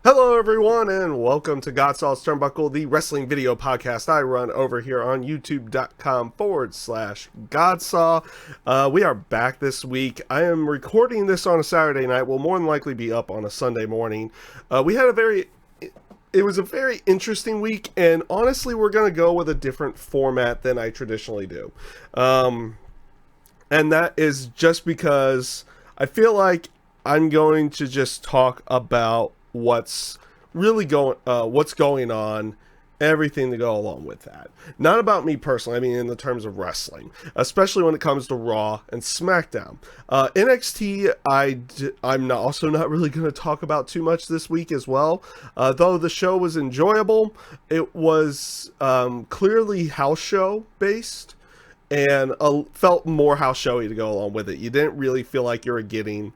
Hello, everyone, and welcome to GodSaw's Turnbuckle, the wrestling video podcast I run over here on youtube.com/GodSaw. We are back this week. I am recording this on a Saturday night. Will more than likely be up on a Sunday morning. It was a very interesting week, and honestly, we're going to go with a different format than I traditionally do. And that is just because I feel like I'm going to just talk about what's going on, everything to go along with that. Not about me personally, I mean in the terms of wrestling, especially when it comes to Raw and Smackdown. NXT, I'm also not really going to talk about too much this week as well. Though the show was enjoyable, it was clearly house show based, and felt more house showy to go along with it. You didn't really feel like you were getting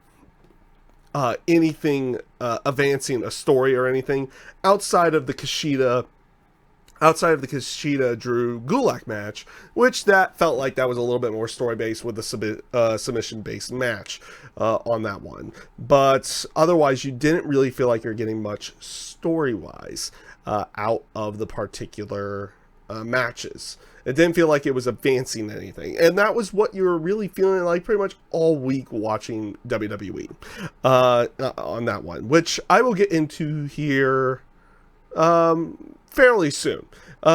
anything advancing a story or anything outside of the Kushida Drew Gulak match, which that felt like that was a little bit more story based with the submission based match on that one. But otherwise, you didn't really feel like you're getting much story wise out of the particular matches. It didn't feel like it was advancing anything, and that was what you were really feeling like pretty much all week watching WWE on that one, which I will get into here fairly soon,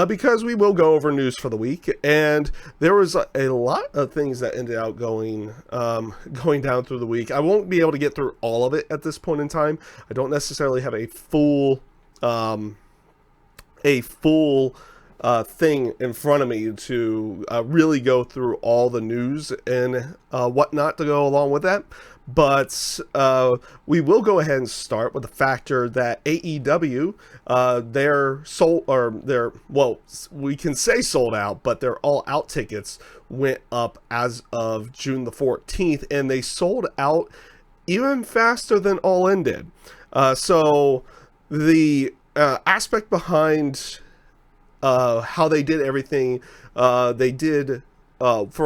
because we will go over news for the week, and there was a lot of things that ended up going down through the week. I won't be able to get through all of it at this point in time. I don't necessarily have a full thing in front of me to really go through all the news and whatnot to go along with that. But we will go ahead and start with the factor that AEW, we can say sold out, but their all out tickets went up as of June the 14th, and they sold out even faster than All In did. So the aspect behind how they did everything, for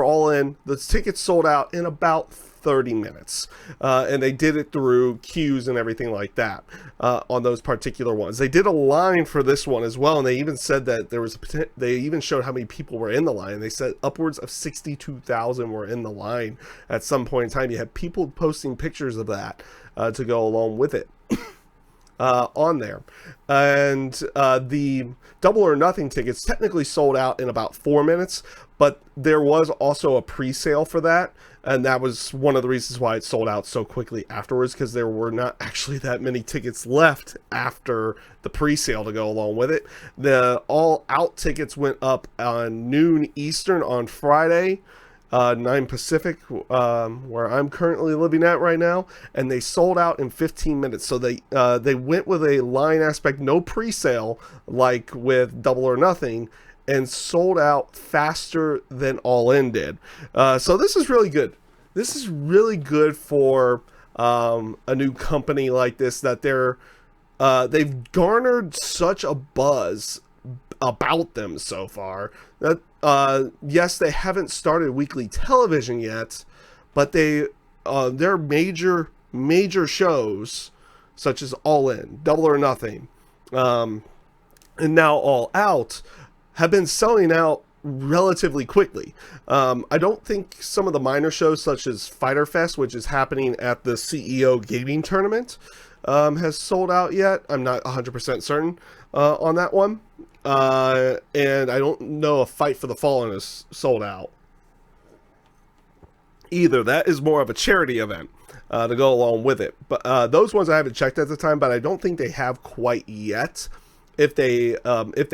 All In, the tickets sold out in about 30 minutes, and they did it through queues and everything like that on those particular ones. They did a line for this one as well, and they even said that they even showed how many people were in the line. They said upwards of 62,000 were in the line at some point in time. You had people posting pictures of that to go along with it on there. And the Double or Nothing tickets technically sold out in about 4 minutes, but there was also a pre-sale for that, and that was one of the reasons why it sold out so quickly afterwards, because there were not actually that many tickets left after the pre-sale to go along with it. The all-out tickets went up on noon Eastern on Friday, 9 Pacific, where I'm currently living at right now, and they sold out in 15 minutes. So they went with a line aspect, no pre-sale like with Double or Nothing, and sold out faster than All In did. So this is really good. This is really good for a new company like this, that they've garnered such a buzz about them so far that yes, they haven't started weekly television yet, but their major shows such as All In, Double or Nothing, and now All Out have been selling out relatively quickly. I don't think some of the minor shows such as Fyter Fest, which is happening at the CEO Gaming Tournament, has sold out yet. I'm not 100% certain on that one. And I don't know if Fight for the Fallen is sold out either. That is more of a charity event to go along with it. But those ones I haven't checked at the time, but I don't think they have quite yet. If they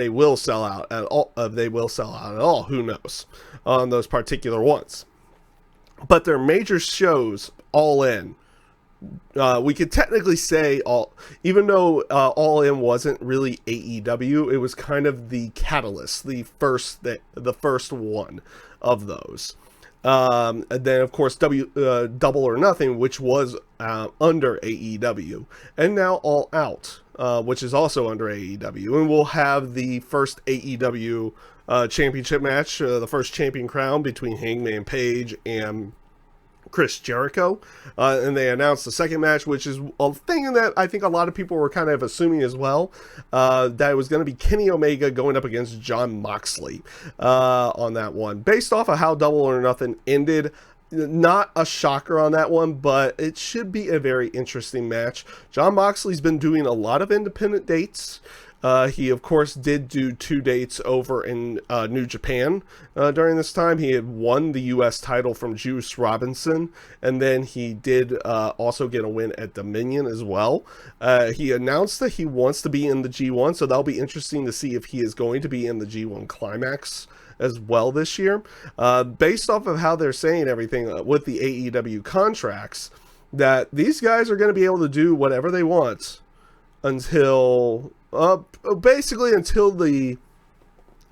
will sell out at all, who knows on those particular ones. But their major shows, All In, we could technically say even though All In wasn't really AEW, it was kind of the catalyst, the first one of those. And then of course Double or Nothing, which was under AEW, and now All Out, which is also under AEW, and we'll have the first AEW championship match, the first champion crown between Hangman Page and Chris Jericho, and they announced the second match, which is a thing that I think a lot of people were kind of assuming as well, that it was going to be Kenny Omega going up against Jon Moxley on that one. Based off of how Double or Nothing ended, not a shocker on that one, but it should be a very interesting match. Jon Moxley's been doing a lot of independent dates. He, of course, did do 2 dates over in New Japan during this time. He had won the U.S. title from Juice Robinson, and then he did also get a win at Dominion as well. He announced that he wants to be in the G1, so that'll be interesting to see if he is going to be in the G1 Climax as well this year. Based off of how they're saying everything with the AEW contracts, that these guys are going to be able to do whatever they want until... basically until the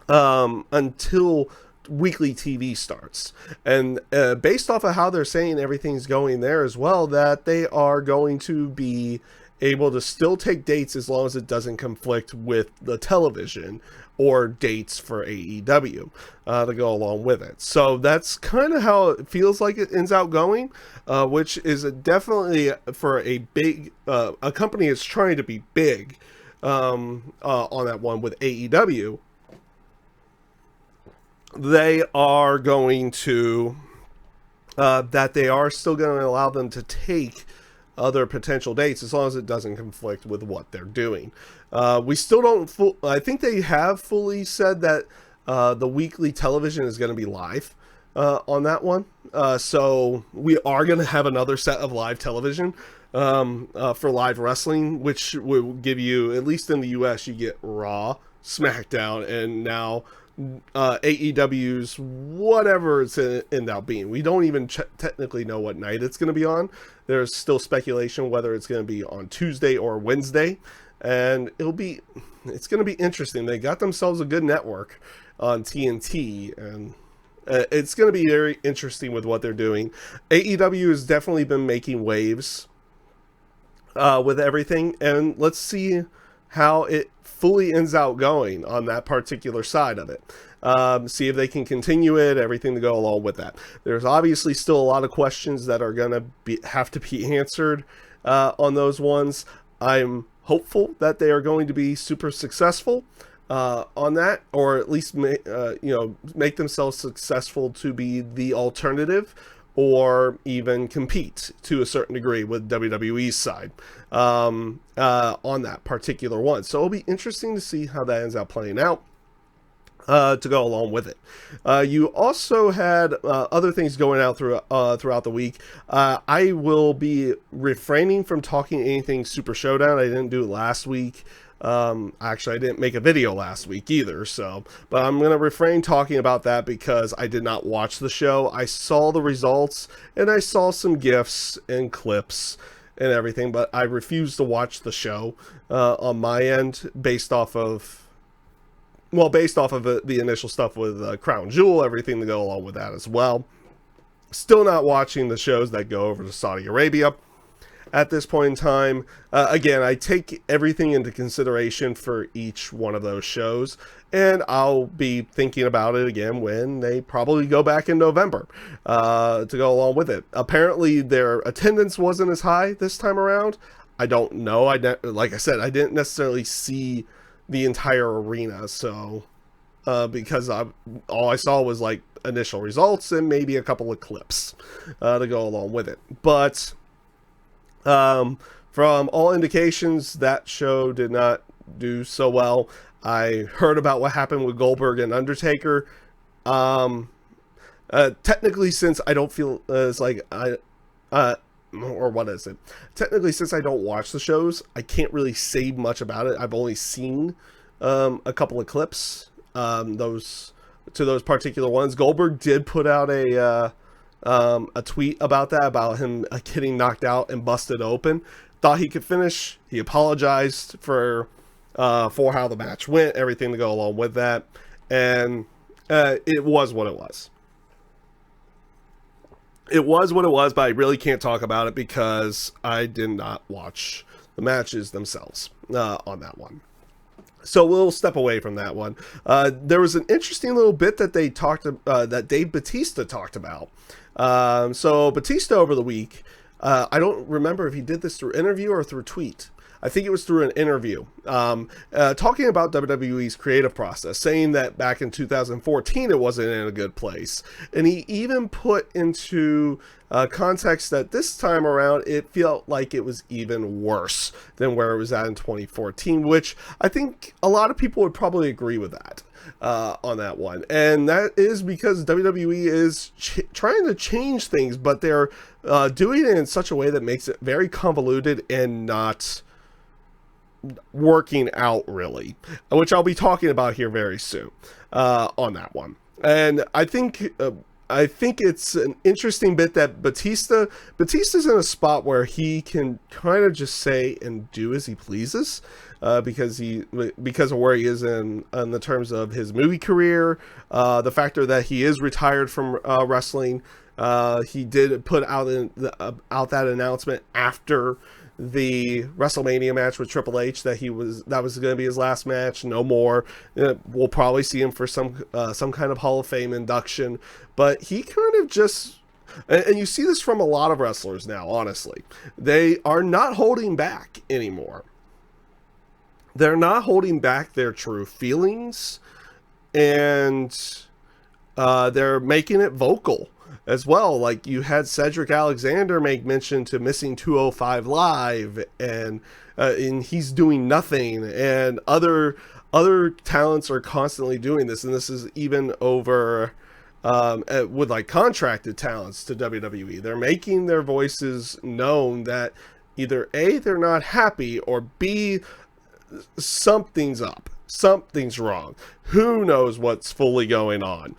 until weekly TV starts, and based off of how they're saying everything's going there as well, that they are going to be able to still take dates as long as it doesn't conflict with the television or dates for AEW to go along with it. So that's kind of how it feels like it ends out going, which is definitely for a big a company that's trying to be big. On that one with AEW, they are going to that they are still going to allow them to take other potential dates as long as it doesn't conflict with what they're doing. We still don't I think they have fully said that the weekly television is going to be live on that one, so we are going to have another set of live television for live wrestling, which will give you, at least in the US, you get Raw, Smackdown, and now AEW's whatever it's end up being. We don't even technically know what night it's going to be on. There's still speculation whether it's going to be on Tuesday or Wednesday, and it's going to be interesting. They got themselves a good network on TNT, and it's going to be very interesting with what they're doing. AEW has definitely been making waves with everything, and let's see how it fully ends out going on that particular side of it. See if they can continue it, everything to go along with that. There's obviously still a lot of questions that are going to have to be answered on those ones. I'm hopeful that they are going to be super successful on that, or at least make themselves successful to be the alternative, or even compete to a certain degree with WWE's side on that particular one. So it'll be interesting to see how that ends up playing out to go along with it. You also had other things going out throughout the week. I will be refraining from talking anything Super Showdown. I didn't do it last week. Actually, I didn't make a video last week either, but I'm going to refrain talking about that because I did not watch the show. I saw the results and I saw some GIFs and clips and everything, but I refused to watch the show on my end based off of the initial stuff with Crown Jewel, everything to go along with that as well. Still not watching the shows that go over to Saudi Arabia at this point in time. Again, I take everything into consideration for each one of those shows, and I'll be thinking about it again when they probably go back in November to go along with it. Apparently, their attendance wasn't as high this time around. I don't know. Like I said, I didn't necessarily see the entire arena, so because all I saw was like initial results and maybe a couple of clips to go along with it. But from all indications, that show did not do so well. I heard about what happened with Goldberg and Undertaker. Technically, since I don't feel technically, since I don't watch the shows, I can't really say much about it. I've only seen a couple of clips, those particular ones. Goldberg did put out a tweet about that, about him getting knocked out and busted open. Thought he could finish. He apologized for how the match went, everything to go along with that, and it was what it was. It was what it was, but I really can't talk about it because I did not watch the matches themselves on that one. So we'll step away from that one. There was an interesting little bit that they talked that Dave Bautista talked about. So Bautista over the week, I don't remember if he did this through interview or through tweet. I think it was through an interview, talking about WWE's creative process, saying that back in 2014 it wasn't in a good place. And he even put into context that this time around it felt like it was even worse than where it was at in 2014, which I think a lot of people would probably agree with that. On that one, and that is because WWE is trying to change things, but they're doing it in such a way that makes it very convoluted and not working out really, which I'll be talking about here very soon on that one. And I think it's an interesting bit that Batista's in a spot where he can kind of just say and do as he pleases, because of where he is in the terms of his movie career, the factor that he is retired from wrestling. He did put out that announcement after the WrestleMania match with Triple H that was going to be his last match, no more. We'll probably see him for some kind of Hall of Fame induction, but he kind of just, and you see this from a lot of wrestlers now, honestly, they are not holding back anymore. They're not holding back their true feelings, and they're making it vocal as well. Like you had Cedric Alexander make mention to missing 205 Live, and he's doing nothing, and other talents are constantly doing this, and this is even over with like contracted talents to WWE. They're making their voices known that either A, they're not happy, or B, something's up. Something's wrong. Who knows what's fully going on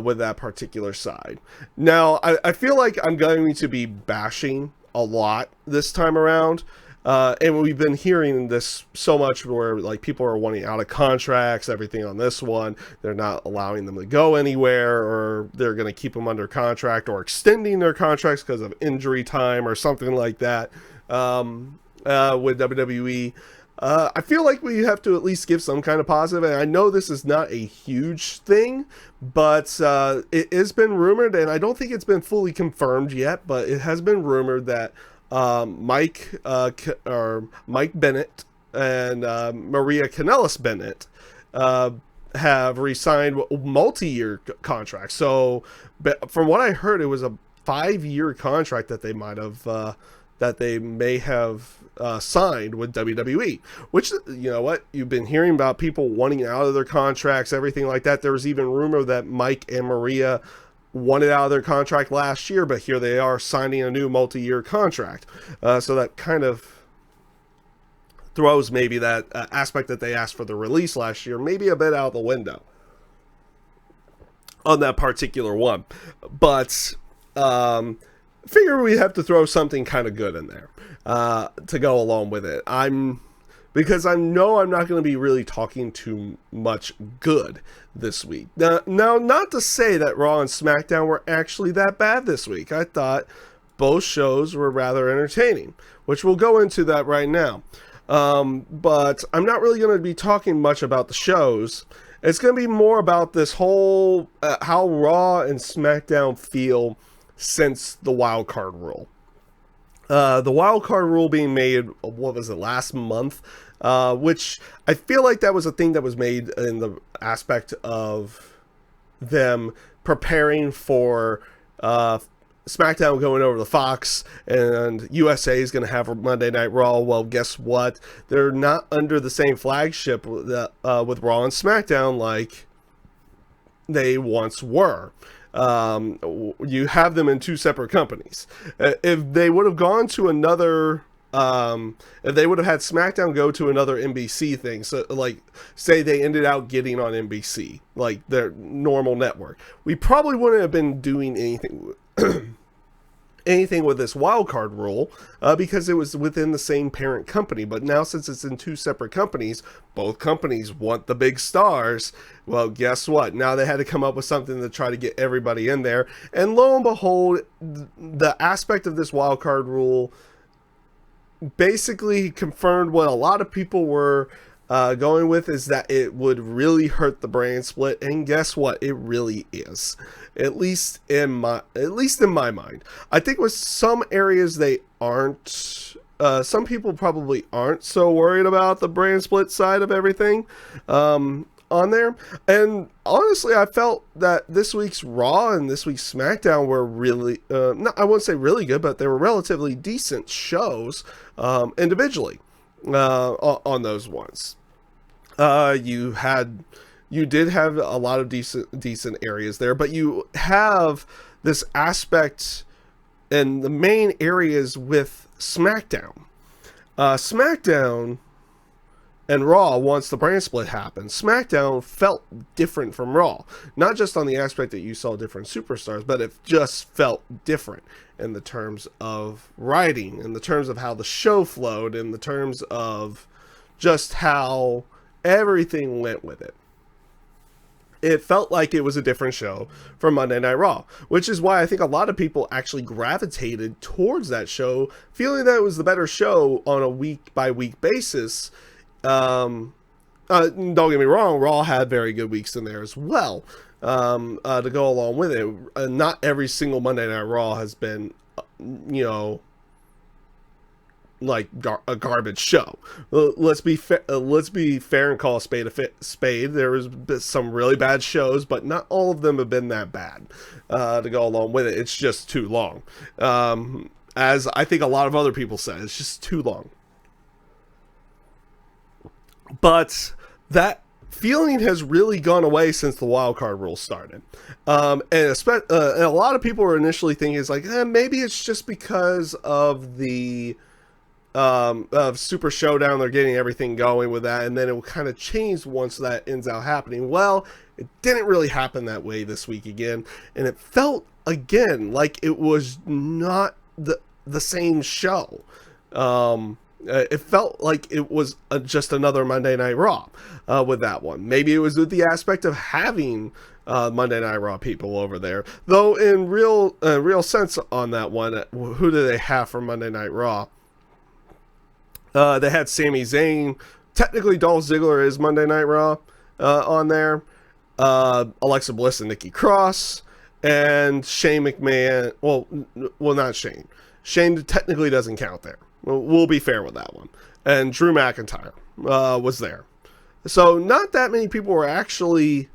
with that particular side. Now, I feel like I'm going to be bashing a lot this time around. And we've been hearing this so much where like people are wanting out of contracts, everything on this one. They're not allowing them to go anywhere, or they're going to keep them under contract or extending their contracts because of injury time or something like that with WWE. I feel like we have to at least give some kind of positive, and I know this is not a huge thing, but it has been rumored, and I don't think it's been fully confirmed yet, but it has been rumored that Mike Bennett and Maria Kanellis Bennett have re-signed multi-year contracts. So from what I heard, it was a 5-year contract that they may have signed with WWE, which, you know what, you've been hearing about people wanting out of their contracts, everything like that. There was even rumor that Mike and Maria wanted out of their contract last year, but here they are signing a new multi-year contract. So that kind of throws maybe that aspect that they asked for the release last year maybe a bit out the window on that particular one. But figure we have to throw something kind of good in there to go along with it. Because I know I'm not going to be really talking too much good this week. Now, not to say that Raw and Smackdown were actually that bad this week. I thought both shows were rather entertaining, which we'll go into that right now. But I'm not really going to be talking much about the shows. It's going to be more about this whole how Raw and Smackdown feel since the wild card rule. The wild card rule being made, what was it, last month? Which I feel like that was a thing that was made in the aspect of them preparing for SmackDown going over to Fox, and USA is going to have Monday Night Raw. Well, guess what? They're not under the same flagship with Raw and SmackDown like they once were. You have them in two separate companies. If they would have gone to another, if they would have had SmackDown go to another NBC thing, so like say they ended out getting on NBC, like their normal network, we probably wouldn't have been doing anything with this wildcard rule because it was within the same parent company. But now, since it's in two separate companies, both companies want the big stars. Well, guess what? Now they had to come up with something to try to get everybody in there. And lo and behold, the aspect of this wildcard rule basically confirmed what a lot of people were going with is that it would really hurt the brand split, and guess what? It really is. At least in my mind. I think with some areas they aren't. Some people probably aren't so worried about the brand split side of everything on there. And honestly, I felt that this week's Raw and this week's SmackDown were really, I wouldn't say really good, but they were relatively decent shows individually on those ones. You did have a lot of decent areas there, but you have this aspect in the main areas with SmackDown. SmackDown and Raw, once the brand split happened, SmackDown felt different from Raw. Not just on the aspect that you saw different superstars, but it just felt different in the terms of writing, in the terms of how the show flowed, in the terms of just how everything went with it. It felt like it was a different show from Monday Night Raw, which is why I think a lot of people actually gravitated towards that show, feeling that it was the better show on a week-by-week basis. Don't get me wrong, Raw had very good weeks in there as well, to go along with it. Not every single Monday Night Raw has been, like a garbage show. Let's be fair and call a spade a spade. There was some really bad shows, but not all of them have been that bad to go along with it. It's just too long. As I think a lot of other people said, it's just too long. But that feeling has really gone away since the wildcard rules started. And a lot of people were initially thinking it's like, maybe it's just because of the of Super Showdown, they're getting everything going with that, and then it will kind of change once that ends out happening. Well, it didn't really happen that way this week again, and it felt again like it was not the same show. It felt like it was just another Monday Night Raw with that one. Maybe it was with the aspect of having Monday Night Raw people over there, though. In real sense on that one, who do they have for Monday Night Raw? They had Sami Zayn. Technically, Dolph Ziggler is Monday Night Raw on there. Alexa Bliss and Nikki Cross. And Shane McMahon. Well, not Shane. Shane technically doesn't count there. We'll be fair with that one. And Drew McIntyre was there. So not that many people were actually...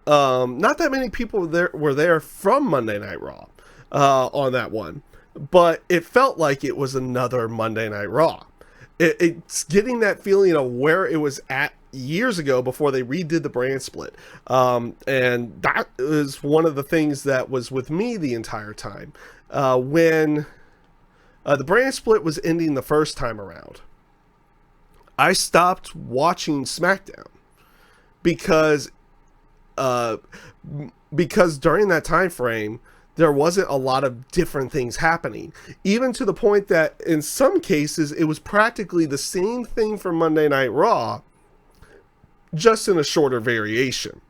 not that many people were there from Monday Night Raw on that one. But it felt like it was another Monday Night Raw. It's getting that feeling of where it was at years ago before they redid the brand split. And that is one of the things that was with me the entire time. When the brand split was ending the first time around, I stopped watching SmackDown because during that time frame, there wasn't a lot of different things happening, even to the point that in some cases it was practically the same thing from Monday Night Raw, just in a shorter variation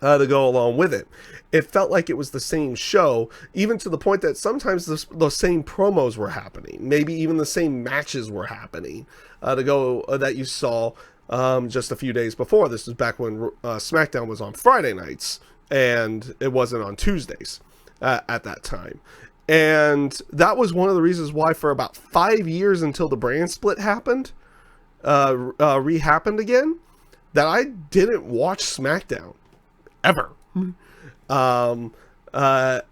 to go along with it. It felt like it was the same show, even to the point that sometimes the same promos were happening, maybe even the same matches were happening that you saw just a few days before. This was back when SmackDown was on Friday nights and it wasn't on Tuesdays. At that time. And that was one of the reasons why for about 5 years until the brand split happened, re-happened again, that I didn't watch SmackDown ever at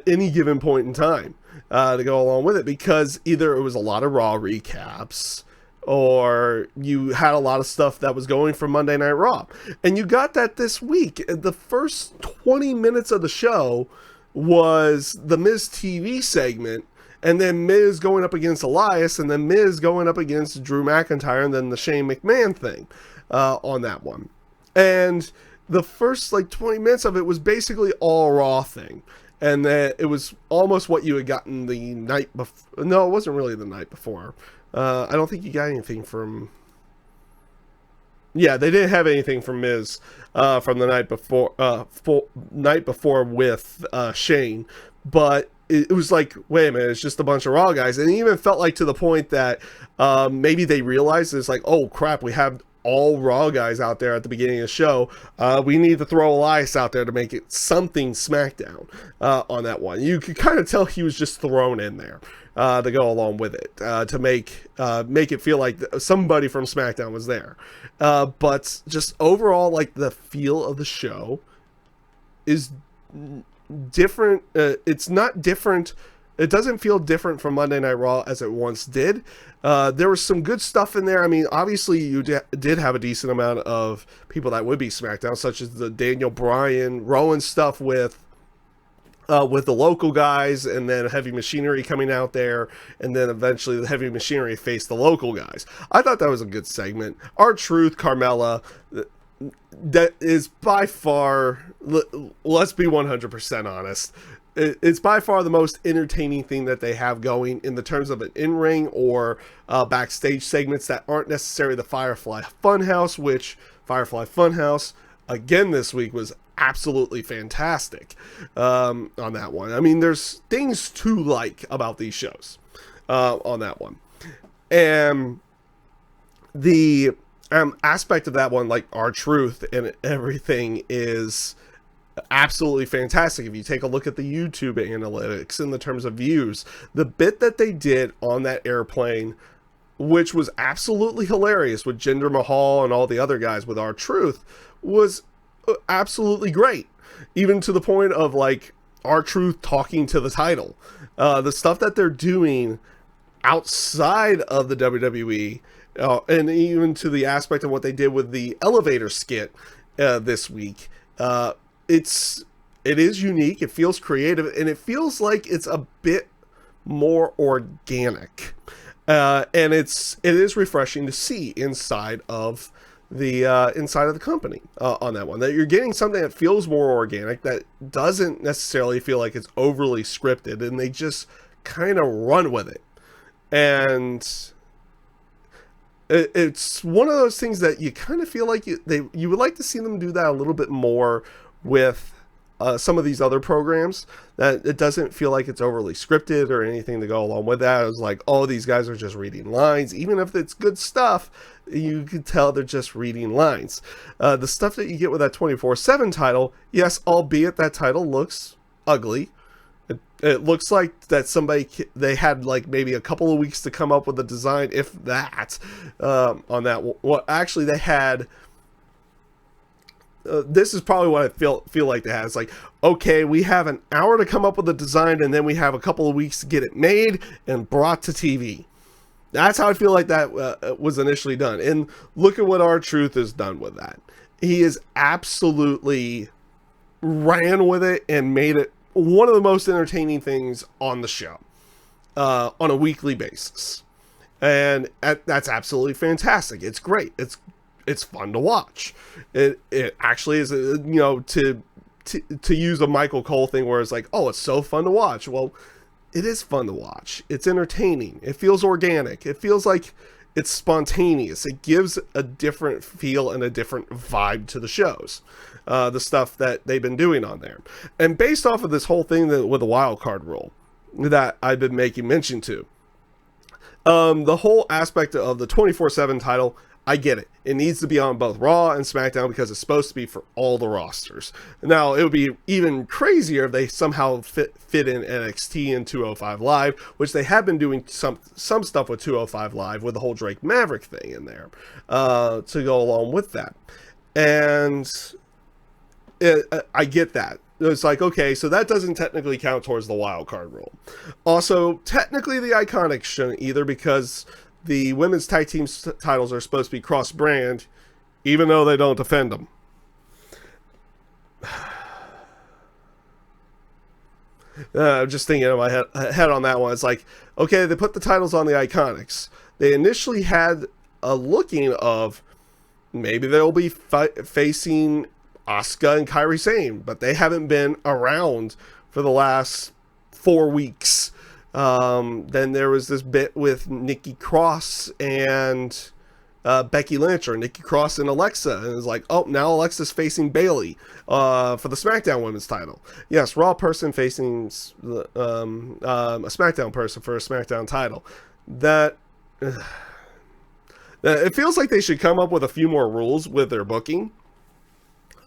any given point in time to go along with it, because either it was a lot of Raw recaps or you had a lot of stuff that was going from Monday Night Raw. And you got that this week. The first 20 minutes of the show was the Miz TV segment, and then Miz going up against Elias, and then Miz going up against Drew McIntyre, and then the Shane McMahon thing on that one. And the first 20 minutes of it was basically all Raw thing, and that it was almost what you had gotten the night before. No, it wasn't really the night before. I don't think you got anything from... Yeah, they didn't have anything from Miz from the night before with Shane, but it was like, wait a minute, it's just a bunch of Raw guys. And it even felt like to the point that maybe they realized it's like, oh crap, we have all Raw guys out there at the beginning of the show. We need to throw Elias out there to make it something SmackDown on that one. You could kind of tell he was just thrown in there to go along with it, to make it feel like somebody from SmackDown was there. But just overall, like, the feel of the show is different. It's not different. It doesn't feel different from Monday Night Raw as it once did. There was some good stuff in there. I mean, obviously you did have a decent amount of people that would be SmackDown, such as the Daniel Bryan, Rowan stuff with the local guys, and then Heavy Machinery coming out there, and then eventually the Heavy Machinery faced the local guys. I thought that was a good segment. R-Truth, Carmella, that is by far, let's be 100% honest, it's by far the most entertaining thing that they have going in the terms of an in-ring or backstage segments that aren't necessarily the Firefly Funhouse, which Firefly Funhouse, again this week, was absolutely fantastic on that one. I mean, there's things to like about these shows on that one. And the aspect of that one, like R-Truth and everything, is absolutely fantastic. If you take a look at the YouTube analytics in the terms of views, the bit that they did on that airplane, which was absolutely hilarious with Jinder Mahal and all the other guys with R-Truth, was absolutely great, even to the point of like R-Truth talking to the title. The stuff that they're doing outside of the WWE, and even to the aspect of what they did with the elevator skit this week, it is unique, it feels creative, and it feels like it's a bit more organic, and it is refreshing to see inside of the company on that one, that you're getting something that feels more organic, that doesn't necessarily feel like it's overly scripted, and they just kind of run with it. And it's one of those things that you kind of feel like you would like to see them do that a little bit more with some of these other programs, that it doesn't feel like it's overly scripted or anything to go along with that. It was like, oh, these guys are just reading lines. Even if it's good stuff, you can tell they're just reading lines. The stuff that you get with that 24/7 title, yes, albeit that title looks ugly. It looks like that they had like maybe a couple of weeks to come up with a design, if that, on that. Well, actually, they had... this is probably what I feel like they had. It's like, okay, we have an hour to come up with a design, and then we have a couple of weeks to get it made and brought to TV. That's how I feel like that was initially done. And look at what R-Truth has done with that. He is absolutely ran with it and made it one of the most entertaining things on the show on a weekly basis. And that's absolutely fantastic. It's great. It's fun to watch. It actually is, to use a Michael Cole thing where it's like, oh, it's so fun to watch. Well, it is fun to watch. It's entertaining. It feels organic. It feels like it's spontaneous. It gives a different feel and a different vibe to the shows, the stuff that they've been doing on there. And based off of this whole thing with the wild card rule that I've been making mention to, the whole aspect of the 24/7 title, I get it. It needs to be on both Raw and SmackDown because it's supposed to be for all the rosters. Now, it would be even crazier if they somehow fit in NXT and 205 Live, which they have been doing some stuff with 205 Live with the whole Drake Maverick thing in there to go along with that. And I get that. It's like, okay, so that doesn't technically count towards the wild card rule. Also, technically the Iconics shouldn't either, because the women's tag team titles are supposed to be cross-brand, even though they don't defend them. I'm just thinking in my head on that one. It's like, okay, they put the titles on the Iconics. They initially had a looking of maybe they'll be facing Asuka and Kairi Sane, but they haven't been around for the last 4 weeks. Then there was this bit with Nikki Cross and Becky Lynch or Nikki Cross and Alexa, and it's like, oh, now Alexa's facing Bayley for the SmackDown Women's title. Yes, Raw person facing a SmackDown person for a SmackDown title. That it feels like they should come up with a few more rules with their booking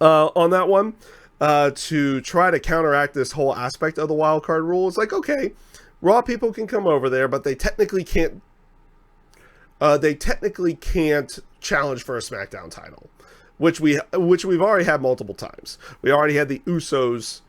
on that one to try to counteract this whole aspect of the wild card rule. It's like, okay, Raw people can come over there, but they technically can't. They technically can't challenge for a SmackDown title, which we've already had multiple times. We already had the Usos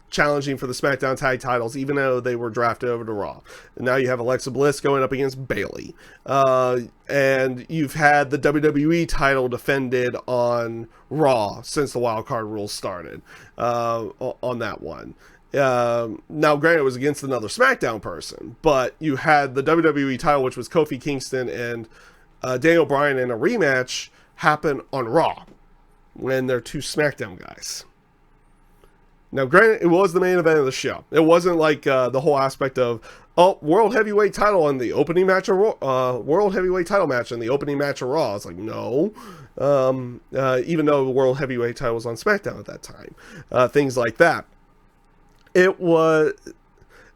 challenging for the SmackDown tag titles, even though they were drafted over to Raw. And now you have Alexa Bliss going up against Bayley, and you've had the WWE title defended on Raw since the wild card rules started on that one. Now, granted, it was against another SmackDown person, but you had the WWE title, which was Kofi Kingston and Daniel Bryan in a rematch, happen on Raw when they're two SmackDown guys. Now, granted, it was the main event of the show. It wasn't like the whole aspect of, oh, World Heavyweight title in the opening match of Raw, World Heavyweight title match in the opening match of Raw. It's like, no. Even though the World Heavyweight title was on SmackDown at that time. Things like that. It was,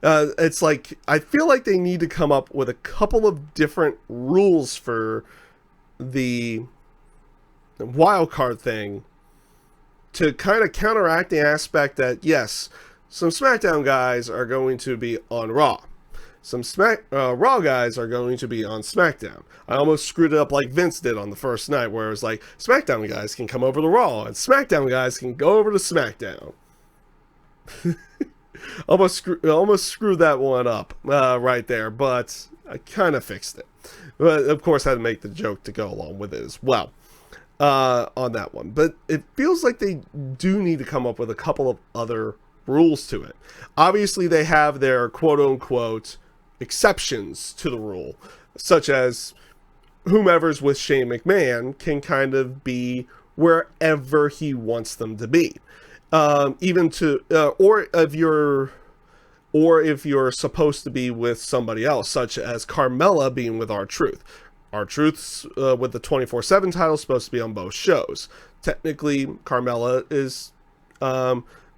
it's like, I feel like they need to come up with a couple of different rules for the wild card thing to kind of counteract the aspect that, yes, some SmackDown guys are going to be on Raw. Some Raw guys are going to be on SmackDown. I almost screwed it up like Vince did on the first night, where it was like, SmackDown guys can come over to Raw, and SmackDown guys can go over to SmackDown. almost screwed that one up right there, but I kind of fixed it. But of course, I had to make the joke to go along with it as well on that one. But it feels like they do need to come up with a couple of other rules to it. Obviously, they have their quote-unquote exceptions to the rule, such as whomever's with Shane McMahon can kind of be wherever he wants them to be. Even to, or if you're supposed to be with somebody else, such as Carmella being with R-Truth. R-Truth's with the 24/7 title supposed to be on both shows. Technically, Carmella is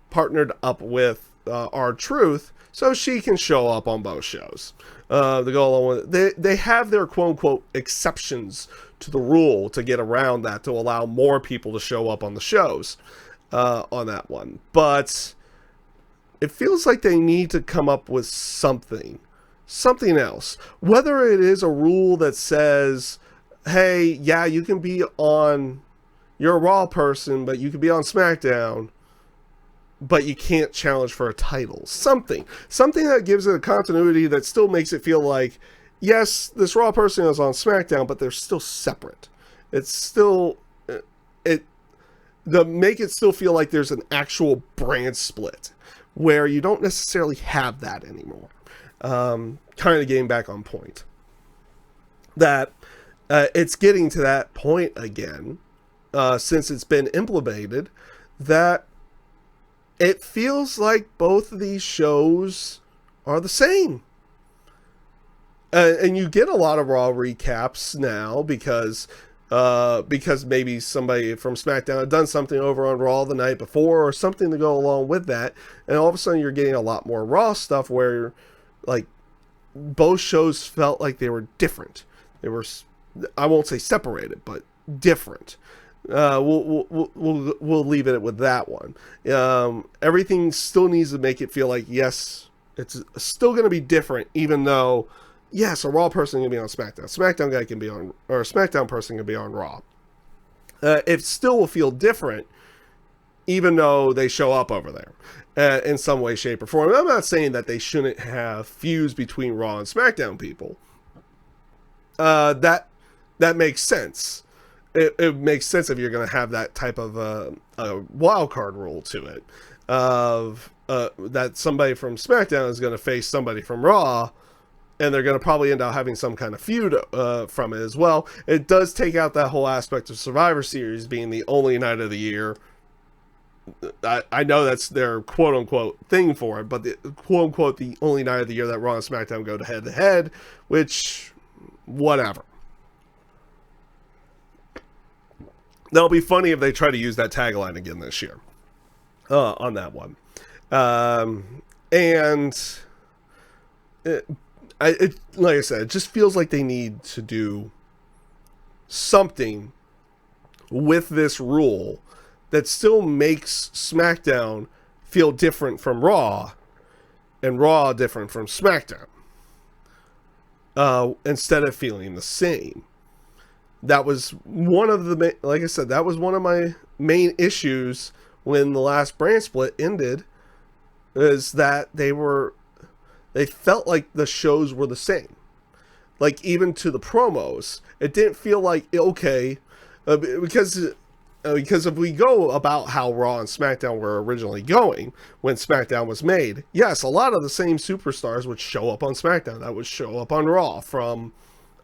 partnered up with R-Truth, so she can show up on both shows. To go along with it. They have their quote-unquote exceptions to the rule to get around that, to allow more people to show up on the shows. On that one, but it feels like they need to come up with something else, whether it is a rule that says, hey, yeah, you can be on, you're a Raw person, but you can be on SmackDown, but you can't challenge for a title. Something that gives it a continuity that still makes it feel like, yes, this Raw person is on SmackDown, but they're still separate. It's still make it still feel like there's an actual brand split, where you don't necessarily have that anymore. Kind of getting back on point. That it's getting to that point again, since it's been implemented, that it feels like both of these shows are the same. And you get a lot of Raw recaps now because maybe somebody from SmackDown had done something over on Raw the night before or something to go along with that. And all of a sudden you're getting a lot more Raw stuff where, like, both shows felt like they were different. They were, I won't say separated, but different. We'll leave it with that one. Everything still needs to make it feel like, yes, it's still going to be different, even though, yes, a Raw person can be on SmackDown. SmackDown guy can be on, or a SmackDown person can be on Raw. It still will feel different, even though they show up over there in some way, shape, or form. I'm not saying that they shouldn't have feuds between Raw and SmackDown people. That makes sense. It makes sense if you're going to have that type of a wild card rule to it, of that somebody from SmackDown is going to face somebody from Raw, and they're going to probably end up having some kind of feud from it as well. It does take out that whole aspect of Survivor Series being the only night of the year. I know that's their quote-unquote thing for it, but the quote-unquote the only night of the year that Raw and SmackDown go to head-to-head, which, whatever. That'll be funny if they try to use that tagline again this year on that one. And like I said, it just feels like they need to do something with this rule that still makes SmackDown feel different from Raw and Raw different from SmackDown, instead of feeling the same. That was one of the, like I said, that was one of my main issues when the last brand split ended, is that they felt like the shows were the same. Like, even to the promos, it didn't feel like, okay, because if we go about how Raw and SmackDown were originally going when SmackDown was made, yes, a lot of the same superstars would show up on SmackDown that would show up on Raw from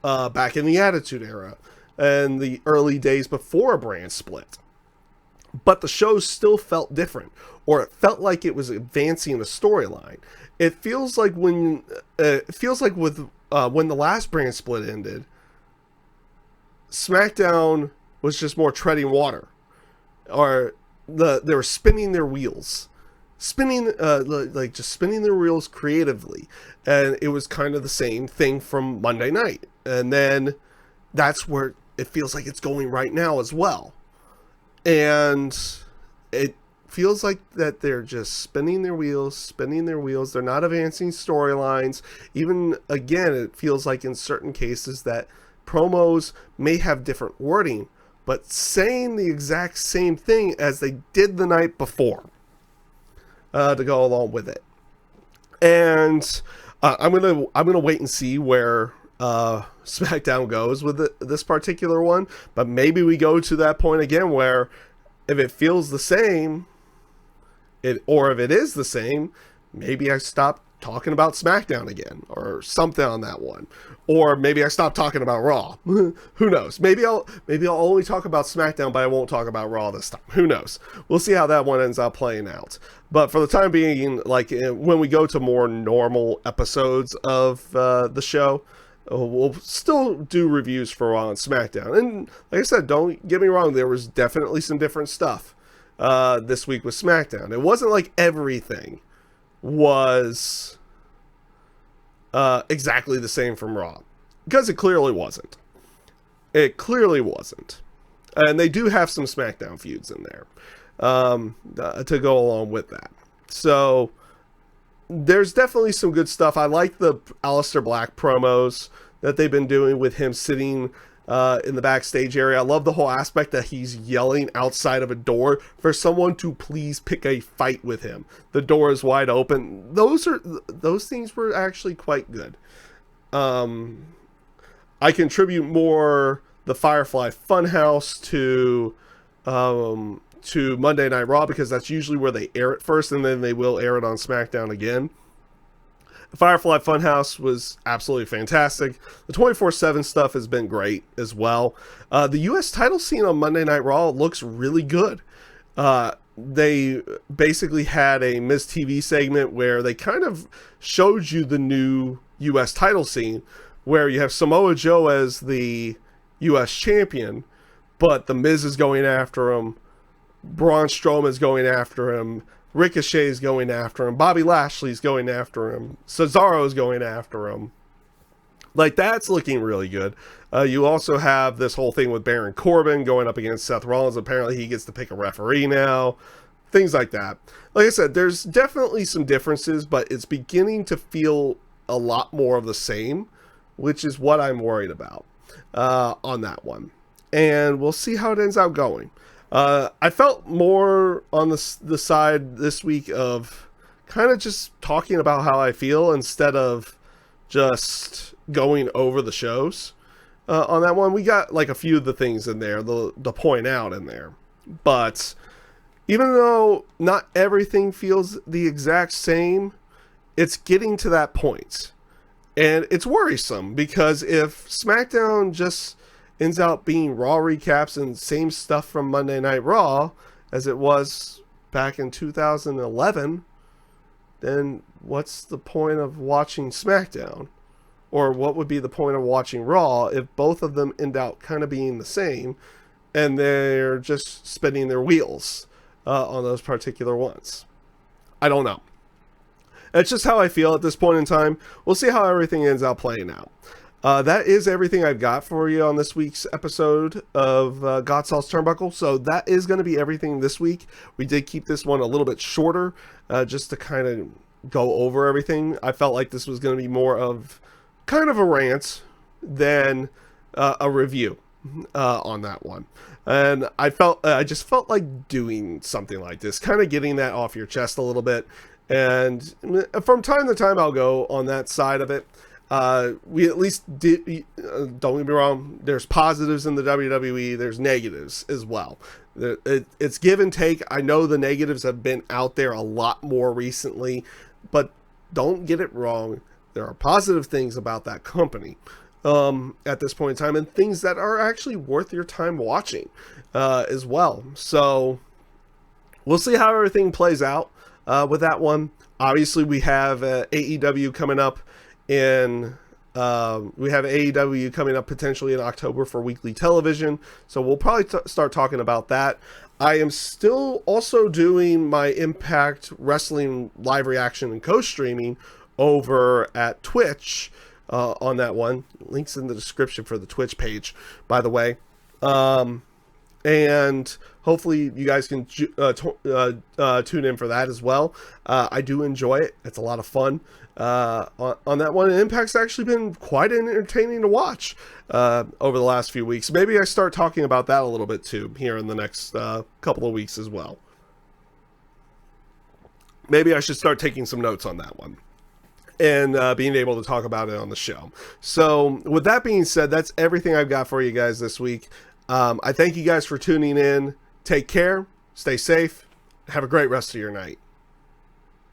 back in the Attitude Era and the early days before a brand split. But the shows still felt different, or it felt like it was advancing the storyline. It feels like when the last brand split ended, SmackDown was just more treading water, or they were spinning their wheels, just spinning their wheels creatively, and it was kind of the same thing from Monday night, and then that's where it feels like it's going right now as well, and it feels like that they're just spinning their wheels. They're not advancing storylines. Even, again, it feels like in certain cases that promos may have different wording, but saying the exact same thing as they did the night before to go along with it. And I'm gonna wait and see where SmackDown goes with this particular one. But maybe we go to that point again where if it feels the same, or if it is the same, maybe I stop talking about SmackDown again, or something on that one, or maybe I stop talking about Raw. Who knows? Maybe I'll only talk about SmackDown, but I won't talk about Raw this time. Who knows? We'll see how that one ends up playing out. But for the time being, like when we go to more normal episodes of the show, we'll still do reviews for Raw and SmackDown. And like I said, don't get me wrong, there was definitely some different stuff this week with SmackDown. It wasn't like everything was exactly the same from Raw, because it clearly wasn't. And they do have some SmackDown feuds in there to go along with that. So there's definitely some good stuff. I like the Aleister Black promos that they've been doing with him sitting in the backstage area. I love the whole aspect that he's yelling outside of a door for someone to please pick a fight with him. The door is wide open. Those things were actually quite good. I contribute more the Firefly Funhouse to Monday Night Raw, because that's usually where they air it first, and then they will air it on SmackDown again. Firefly Funhouse was absolutely fantastic. The 24/7 stuff has been great as well. The U.S. title scene on Monday Night Raw looks really good. They basically had a Miz TV segment where they kind of showed you the new U.S. title scene, where you have Samoa Joe as the U.S. champion, but the Miz is going after him, Braun Strowman is going after him, Ricochet's going after him, Bobby Lashley's going after him, Cesaro's going after him. Like, that's looking really good. You also have this whole thing with Baron Corbin going up against Seth Rollins. Apparently he gets to pick a referee now. Things like that. Like I said, there's definitely some differences, but it's beginning to feel a lot more of the same, which is what I'm worried about on that one. And we'll see how it ends up going. I felt more on the side this week of kind of just talking about how I feel instead of just going over the shows on that one. We got like a few of the things in there, the point out in there. But even though not everything feels the exact same, it's getting to that point. And it's worrisome, because if SmackDown just ends up being Raw recaps and same stuff from Monday Night Raw as it was back in 2011, then what's the point of watching SmackDown? Or what would be the point of watching Raw if both of them end up kind of being the same? and they're just spinning their wheels on those particular ones. I don't know. That's just how I feel at this point in time. We'll see how everything ends up playing out. That is everything I've got for you on this week's episode of GodSaw's Turnbuckle. So that is going to be everything this week. We did keep this one a little bit shorter just to kind of go over everything. I felt like this was going to be more of kind of a rant than a review on that one. And I just felt like doing something like this, kind of getting that off your chest a little bit. And from time to time, I'll go on that side of it. We at least did, don't get me wrong, there's positives in the WWE, there's negatives as well. It's give and take. I know the negatives have been out there a lot more recently, but don't get it wrong. There are positive things about that company at this point in time, and things that are actually worth your time watching as well. So we'll see how everything plays out with that one. Obviously, we have AEW coming up potentially in October for weekly television. So we'll probably start talking about that. I am still also doing my Impact Wrestling live reaction and co-streaming over at Twitch on that one. Links in the description for the Twitch page, by the way. And hopefully you guys can tune in for that as well. I do enjoy it. It's a lot of fun on that one. And Impact's actually been quite entertaining to watch over the last few weeks. Maybe I start talking about that a little bit too here in the next couple of weeks as well. Maybe I should start taking some notes on that one and being able to talk about it on the show. So with that being said, that's everything I've got for you guys this week. I thank you guys for tuning in. Take care, stay safe, have a great rest of your night.